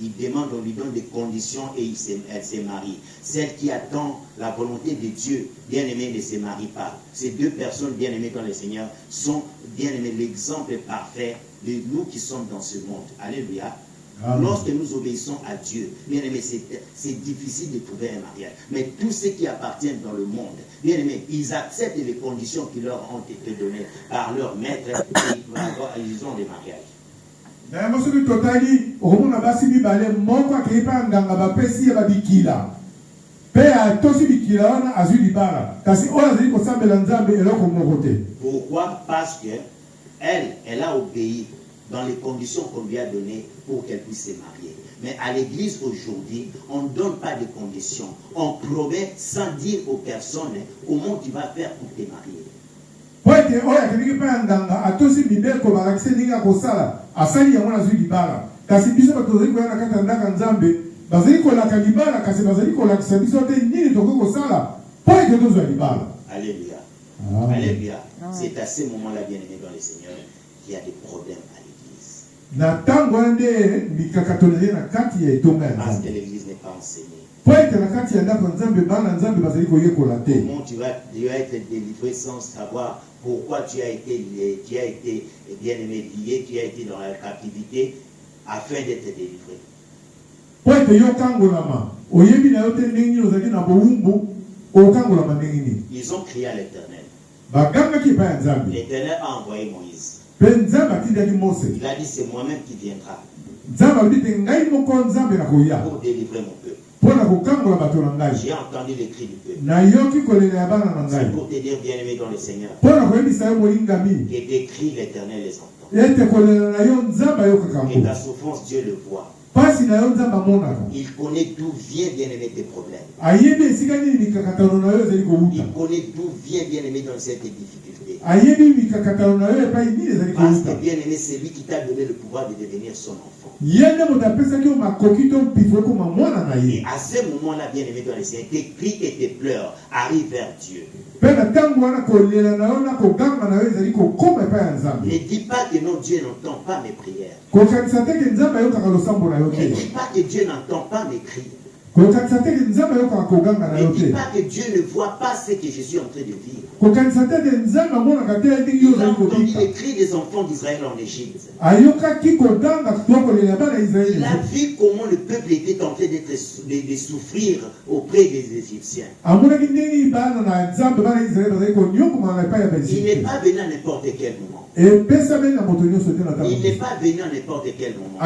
il demande, on lui donne des conditions et elle se marie. Celle qui attend la volonté de Dieu, bien aimé, ne se marie pas. Ces deux personnes bien aimées dans le Seigneur sont bien aimées, l'exemple parfait de nous qui sommes dans ce monde. Alléluia. Amen. Lorsque nous obéissons à Dieu, bien aimé, c'est difficile de trouver un mariage. Mais tous ceux qui appartiennent dans le monde, bien aimé, ils acceptent les conditions qui leur ont été données par leur maître et ils ont des mariages. Pourquoi? Parce que elle a obéi dans les conditions qu'on lui a données pour qu'elle puisse se marier. Mais à l'église aujourd'hui, on ne donne pas de conditions. On promet sans dire aux personnes comment tu vas faire pour te marier. Alléluia. Alléluia. C'est à ce moment-là, bien aimé dans le Seigneur, qu'il y a des problèmes à l'église. Parce que l'église n'est pas enseignée. Comment tu vas être délivré sans savoir pourquoi tu as été bien aimé lié, tu as été dans la captivité afin d'être délivré. Ils ont crié à l'Éternel. L'Éternel a envoyé Moïse. Il a dit, c'est moi-même qui viendra pour délivrer mon peuple. J'ai entendu les cris du peuple. C'est pour te dire, bien aimé dans le Seigneur, que tes cris, l'Éternel les entend. Et ta souffrance, Dieu le voit. Il connaît d'où vient, bien aimé, tes problèmes. Il connaît d'où vient, bien aimé, dans cette difficulté. Parce que, bien aimé, c'est lui qui t'a donné le pouvoir de devenir son enfant. Et à ce moment-là, bien aimé dans le Seigneur, tes cris et tes pleurs arrivent vers Dieu. Ne dis pas que non, Dieu n'entend pas mes prières. Ne dis pas que Dieu n'entend pas mes cris. Ne dis pas que Dieu ne voit pas ce que je suis en train de vivre. Il a entendu les cris des enfants d'Israël en Égypte. Il a vu comment le peuple était en train de souffrir auprès des Égyptiens. Il n'est pas venu à n'importe quel moment. Il n'est pas venu à n'importe quel moment.